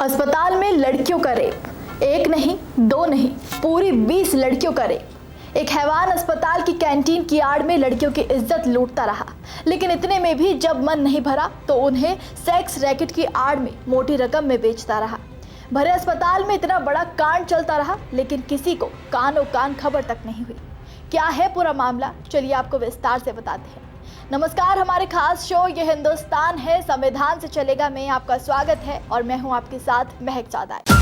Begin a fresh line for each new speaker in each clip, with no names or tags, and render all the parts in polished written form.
अस्पताल में लड़कियों का रेप, एक नहीं दो नहीं पूरी 20 लड़कियों का रेप। एक हैवान अस्पताल की कैंटीन की आड़ में लड़कियों की इज्जत लूटता रहा, लेकिन इतने में भी जब मन नहीं भरा तो उन्हें सेक्स रैकेट की आड़ में मोटी रकम में बेचता रहा। भरे अस्पताल में इतना बड़ा कांड चलता रहा, लेकिन किसी को कानो कान खबर तक नहीं हुई। क्या है पूरा मामला, चलिए आपको विस्तार से बताते हैं। नमस्कार, हमारे खास शो ये हिंदुस्तान है संविधान से चलेगा में आपका स्वागत है और मैं हूं आपके साथ महक सादाई।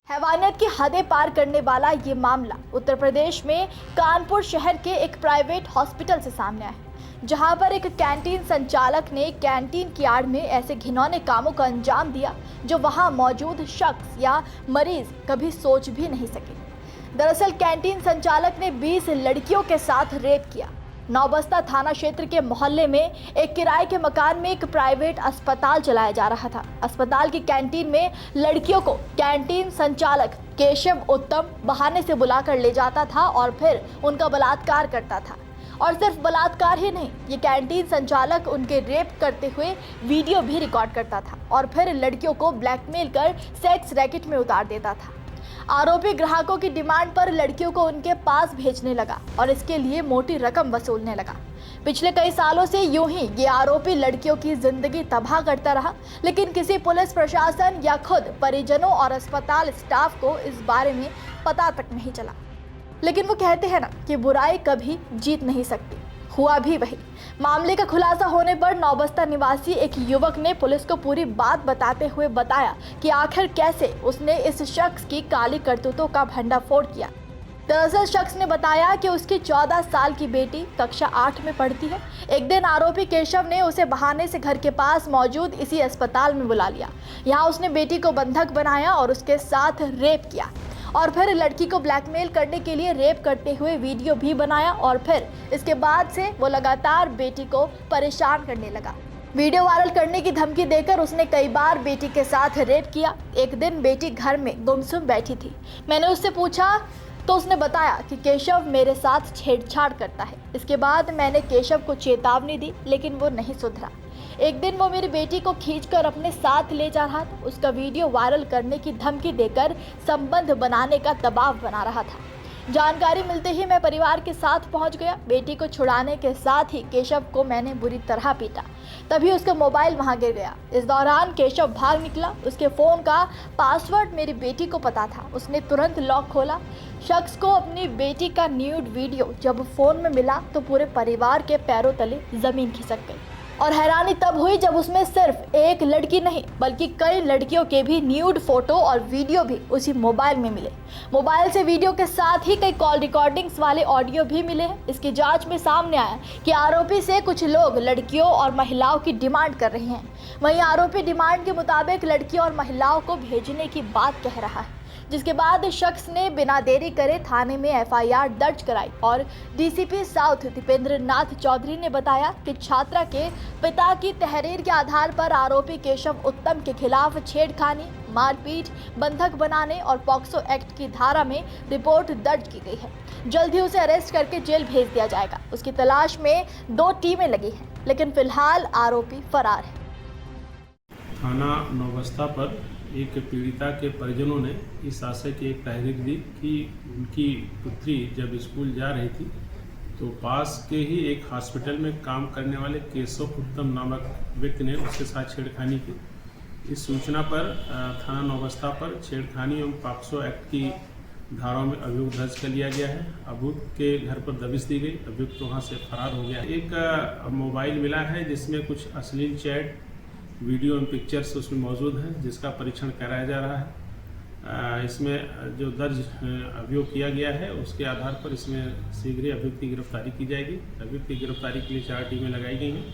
हैवानियत की हदें पार करने वाला ये मामला उत्तर प्रदेश में कानपुर शहर के एक प्राइवेट हॉस्पिटल से सामने आया है, जहां पर एक कैंटीन संचालक ने कैंटीन की आड़ में ऐसे घिनौने कामों का अंजाम दिया जो वहां मौजूद शख्स या मरीज कभी सोच भी नहीं सके। दरअसल कैंटीन संचालक ने 20 लड़कियों के साथ रेप किया। नौबस्ता थाना क्षेत्र के मोहल्ले में एक किराए के मकान में एक प्राइवेट अस्पताल चलाया जा रहा था। अस्पताल की कैंटीन में लड़कियों को कैंटीन संचालक केशव उत्तम बहाने से बुलाकर ले जाता था और फिर उनका बलात्कार करता था। और सिर्फ बलात्कार ही नहीं, ये कैंटीन संचालक उनके रेप करते हुए वीडियो भी रिकॉर्ड करता था और फिर लड़कियों को ब्लैकमेल कर सेक्स रैकेट में उतार देता था। आरोपी ग्राहकों की डिमांड पर लड़कियों को उनके पास भेजने लगा और इसके लिए मोटी रकम वसूलने लगा। पिछले कई सालों से यूं ही ये आरोपी लड़कियों की जिंदगी तबाह करता रहा, लेकिन किसी पुलिस प्रशासन या खुद परिजनों और अस्पताल स्टाफ को इस बारे में पता तक नहीं चला। लेकिन वो कहते हैं ना कि बुराई कभी जीत नहीं सकती, हुआ भी वही। मामले का खुलासा होने पर नौबस्ता निवासी एक युवक ने पुलिस को पूरी बात बताते हुए बताया कि आखिर कैसे उसने इस शख्स की काली करतूतों का भंडाफोड़ किया। दरअसल शख्स ने बताया कि उसकी 14 साल की बेटी कक्षा 8 में पढ़ती है। एक दिन आरोपी केशव ने उसे बहाने से घर के पास मौजूद इसी अस्पताल में बुला लिया। यहाँ उसने बेटी को बंधक बनाया और उसके साथ रेप किया और फिर लड़की को ब्लैकमेल करने के लिए रेप करते हुए वीडियो भी बनाया और फिर इसके बाद से वो लगातार बेटी को परेशान करने लगा। वीडियो वायरल करने की धमकी देकर उसने कई बार बेटी के साथ रेप किया। एक दिन बेटी घर में गुमसुम बैठी थी। मैंने उससे पूछा तो उसने बताया कि केशव मेरे साथ छेड़छाड़ करता है। इसके बाद मैंने केशव को चेतावनी दी, लेकिन वो नहीं सुधरा। एक दिन वो मेरी बेटी को खींचकर अपने साथ ले जा रहा था। उसका वीडियो वायरल करने की धमकी देकर संबंध बनाने का दबाव बना रहा था। जानकारी मिलते ही मैं परिवार के साथ पहुंच गया। बेटी को छुड़ाने के साथ ही केशव को मैंने बुरी तरह पीटा। तभी उसका मोबाइल वहां गिर गया। इस दौरान केशव भाग निकला। उसके फ़ोन का पासवर्ड मेरी बेटी को पता था। उसने तुरंत लॉक खोला। शख्स को अपनी बेटी का न्यूड वीडियो जब फ़ोन में मिला तो पूरे परिवार के पैरों तले ज़मीन खिसक गई। और हैरानी तब हुई जब उसमें सिर्फ एक लड़की नहीं बल्कि कई लड़कियों के भी न्यूड फोटो और वीडियो भी उसी मोबाइल में मिले। मोबाइल से वीडियो के साथ ही कई कॉल रिकॉर्डिंग्स वाले ऑडियो भी मिले हैं। इसकी जांच में सामने आया कि आरोपी से कुछ लोग लड़कियों और महिलाओं की डिमांड कर रहे हैं। वहीं आरोपी डिमांड के मुताबिक लड़कियों और महिलाओं को भेजने की बात कह रहा है, जिसके बाद शख्स ने बिना देरी करे थाने में एफआईआर दर्ज कराई। और डीसीपी साउथ दीपेंद्र नाथ चौधरी ने बताया कि छात्रा के पिता की तहरीर के आधार पर आरोपी केशव उत्तम के खिलाफ छेड़खानी, मारपीट, बंधक बनाने और पॉक्सो एक्ट की धारा में रिपोर्ट दर्ज की गई है। जल्द ही उसे अरेस्ट करके जेल भेज दिया जाएगा। उसकी तलाश में 2 टीमें लगी हैं, लेकिन फिलहाल आरोपी फरार है।
थाना नौबस्ता पर एक पीड़िता के परिजनों ने इस आशय की एक तहरीर दी कि उनकी पुत्री जब स्कूल जा रही थी तो पास के ही एक हॉस्पिटल में काम करने वाले केशव उत्तम नामक व्यक्ति ने उसके साथ छेड़खानी की। इस सूचना पर थाना नौबस्ता पर छेड़खानी एवं पॉक्सो एक्ट की धाराओं में अभियोग दर्ज कर लिया गया है। अभियुक्त के घर पर दबिश दी गई। अभियुक्त वहाँ से फरार हो गया। एक मोबाइल मिला है जिसमें कुछ अश्लील चैट, वीडियो एवं पिक्चर्स उसमें मौजूद हैं, जिसका परीक्षण कराया जा रहा है। इसमें जो दर्ज अभियोग किया गया है उसके आधार पर इसमें शीघ्र ही अभियुक्त की गिरफ्तारी की जाएगी। अभियुक्त की गिरफ्तारी के लिए 4 टीमें लगाई गई हैं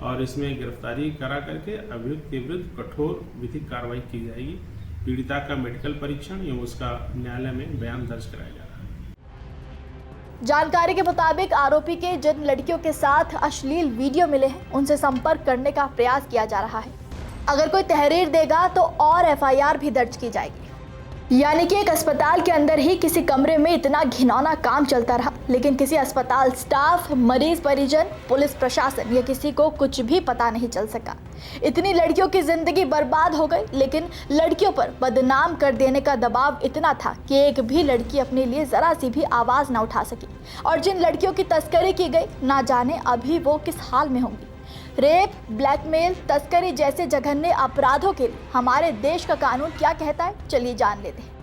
और इसमें गिरफ्तारी करा करके अभियुक्त के विरुद्ध कठोर विधिक कार्रवाई की जाएगी। पीड़िता का मेडिकल परीक्षण एवं उसका न्यायालय में बयान दर्ज कराया जा रहा है।
जानकारी के मुताबिक आरोपी के जिन लड़कियों के साथ अश्लील वीडियो मिले हैं उनसे संपर्क करने का प्रयास किया जा रहा है। अगर कोई तहरीर देगा तो और एफआईआर भी दर्ज की जाएगी। यानी कि एक अस्पताल के अंदर ही किसी कमरे में इतना घिनौना काम चलता रहा, लेकिन किसी अस्पताल स्टाफ, मरीज परिजन, पुलिस प्रशासन या किसी को कुछ भी पता नहीं चल सका। इतनी लड़कियों की जिंदगी बर्बाद हो गई, लेकिन लड़कियों पर बदनाम कर देने का दबाव इतना था कि एक भी लड़की अपने लिए जरा सी भी आवाज ना उठा सकी। और जिन लड़कियों की तस्करी की गई, ना जाने अभी वो किस हाल में होंगी। रेप, ब्लैकमेल, तस्करी जैसे जघन्य अपराधों के लिए हमारे देश का कानून क्या कहता है, चलिए जान लेते हैं।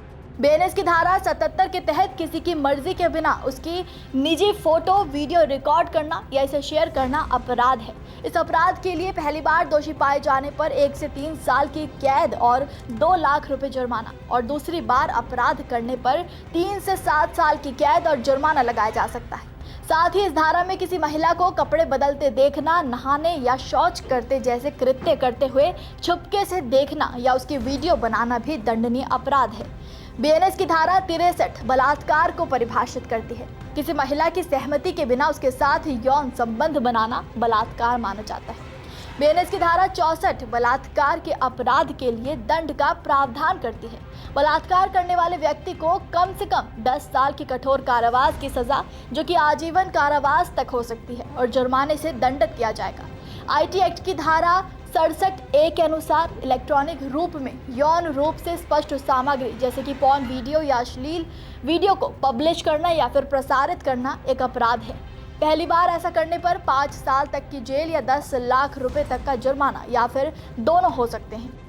बीएनएस की धारा 77 के तहत किसी की मर्जी के बिना उसकी निजी फोटो, वीडियो रिकॉर्ड करना या इसे शेयर करना अपराध है। इस अपराध के लिए पहली बार दोषी पाए जाने पर 1 से 3 साल की कैद और 2 लाख रुपए जुर्माना, और दूसरी बार अपराध करने पर 3 से 7 साल की कैद और जुर्माना लगाया जा सकता है। साथ ही इस धारा में किसी महिला को कपड़े बदलते देखना, नहाने या शौच करते जैसे कृत्य करते हुए छुपके से देखना या उसकी वीडियो बनाना भी दंडनीय अपराध है। बीएनएस की धारा 63 बलात्कार को परिभाषित करती है। किसी महिला की सहमति के बिना उसके साथ यौन संबंध बनाना बलात्कार माना जाता है। बीएनएस की धारा 64 बलात्कार के अपराध के लिए दंड का प्रावधान करती है। बलात्कार करने वाले व्यक्ति को कम से कम 10 साल की कठोर कारावास की सजा, जो कि आजीवन कारावास तक हो सकती है, और जुर्माने से दंडित किया जाएगा। आईटी एक्ट की धारा 67A के अनुसार इलेक्ट्रॉनिक रूप में यौन रूप से स्पष्ट सामग्री जैसे कि पॉर्न वीडियो या अश्लील वीडियो को पब्लिश करना या फिर प्रसारित करना एक अपराध है। पहली बार ऐसा करने पर 5 साल तक की जेल या 10 लाख रुपए तक का जुर्माना या फिर दोनों हो सकते हैं।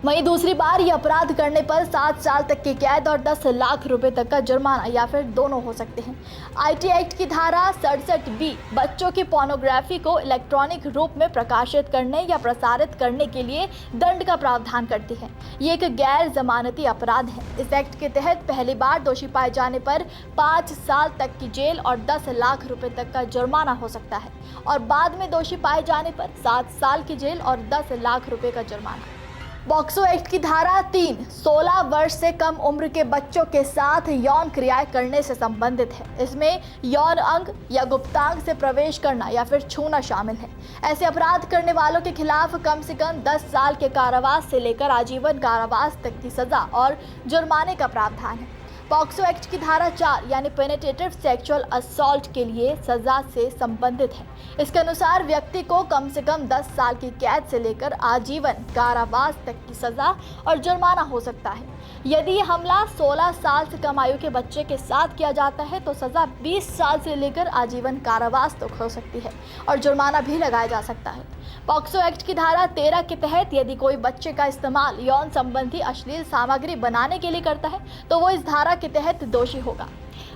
वहीं दूसरी बार यह अपराध करने पर 7 साल तक की कैद और 10 लाख रुपए तक का जुर्माना या फिर दोनों हो सकते हैं। आईटी एक्ट की धारा 67B बच्चों की पोर्नोग्राफी को इलेक्ट्रॉनिक रूप में प्रकाशित करने या प्रसारित करने के लिए दंड का प्रावधान करती है। ये एक गैर जमानती अपराध है। इस एक्ट के तहत पहली बार दोषी पाए जाने पर 5 साल तक की जेल और 10 लाख रुपए तक का जुर्माना हो सकता है, और बाद में दोषी पाए जाने पर 7 साल की जेल और 10 लाख रुपए का जुर्माना। पॉक्सो एक्ट की धारा 3 16 वर्ष से कम उम्र के बच्चों के साथ यौन क्रियाएं करने से संबंधित है। इसमें यौन अंग या गुप्तांग से प्रवेश करना या फिर छूना शामिल है। ऐसे अपराध करने वालों के खिलाफ कम से कम 10 साल के कारावास से लेकर आजीवन कारावास तक की सजा और जुर्माने का प्रावधान है। पॉक्सो एक्ट की धारा 4 यानी पेनिट्रेटिव सेक्सुअल असॉल्ट के लिए सजा से संबंधित है। इसके अनुसार व्यक्ति को कम से कम 10 साल की कैद से लेकर आजीवन कारावास तक की सजा और जुर्माना हो सकता है। यदि यह हमला 16 साल से कम आयु के बच्चे के साथ किया जाता है तो सजा 20 साल से लेकर आजीवन कारावास तक हो सकती है और जुर्माना भी लगाया जा सकता है। पॉक्सो एक्ट की धारा 13 के तहत यदि कोई बच्चे का इस्तेमाल यौन संबंधी अश्लील सामग्री बनाने के लिए करता है तो वो इस धारा के तहत दोषी होगा।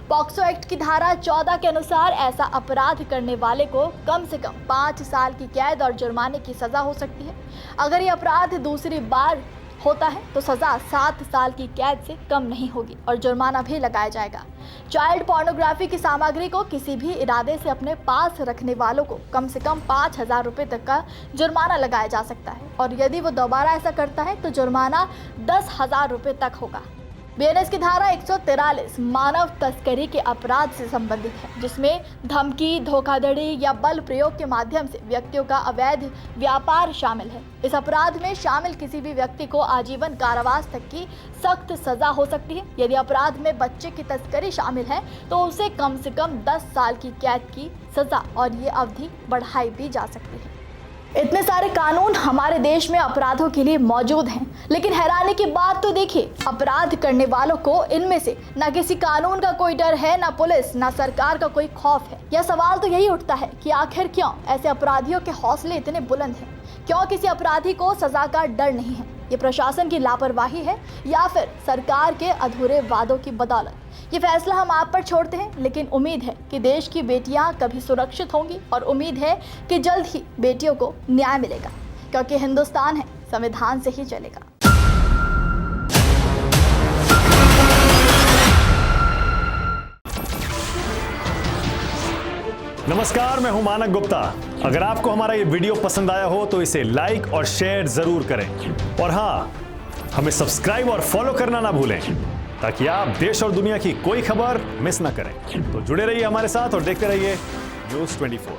पॉक्सो एक्ट की धारा 14 के अनुसार ऐसा अपराध करने वाले को कम से कम 5 साल की कैद और जुर्माने की सजा हो सकती है। अगर ये अपराध दूसरी बार होता है तो सजा 7 साल की कैद से कम नहीं होगी और जुर्माना भी लगाया जाएगा। चाइल्ड पोर्नोग्राफी की सामग्री को किसी भी इरादे से अपने पास रखने वालों को कम से कम 5,000 रुपये तक का जुर्माना लगाया जा सकता है, और यदि वो दोबारा ऐसा करता है तो जुर्माना 10,000 रुपये तक होगा। बीएनएस की धारा 143 मानव तस्करी के अपराध से संबंधित है, जिसमें धमकी, धोखाधड़ी या बल प्रयोग के माध्यम से व्यक्तियों का अवैध व्यापार शामिल है। इस अपराध में शामिल किसी भी व्यक्ति को आजीवन कारावास तक की सख्त सजा हो सकती है। यदि अपराध में बच्चे की तस्करी शामिल है तो उसे कम से कम 10 साल की कैद की सजा और ये अवधि बढ़ाई भी जा सकती है। इतने सारे कानून हमारे देश में अपराधों के लिए मौजूद हैं, लेकिन हैरानी की बात तो देखिए, अपराध करने वालों को इनमें से ना किसी कानून का कोई डर है, ना पुलिस, ना सरकार का कोई खौफ है। यह सवाल तो यही उठता है कि आखिर क्यों ऐसे अपराधियों के हौसले इतने बुलंद हैं? क्यों किसी अपराधी को सजा का डर नहीं है? ये प्रशासन की लापरवाही है या फिर सरकार के अधूरे वादों की बदौलत? ये फैसला हम आप पर छोड़ते हैं, लेकिन उम्मीद है कि देश की बेटियां कभी सुरक्षित होंगी और उम्मीद है कि जल्द ही बेटियों को न्याय मिलेगा, क्योंकि हिंदुस्तान है, संविधान से ही चलेगा।
नमस्कार, मैं हूं मानक गुप्ता। अगर आपको हमारा ये वीडियो पसंद आया हो तो इसे लाइक और शेयर जरूर करें, और हाँ, हमें सब्सक्राइब और फॉलो करना ना भूलें ताकि आप देश और दुनिया की कोई खबर मिस ना करें। तो जुड़े रहिए हमारे साथ और देखते रहिए न्यूज़ 24।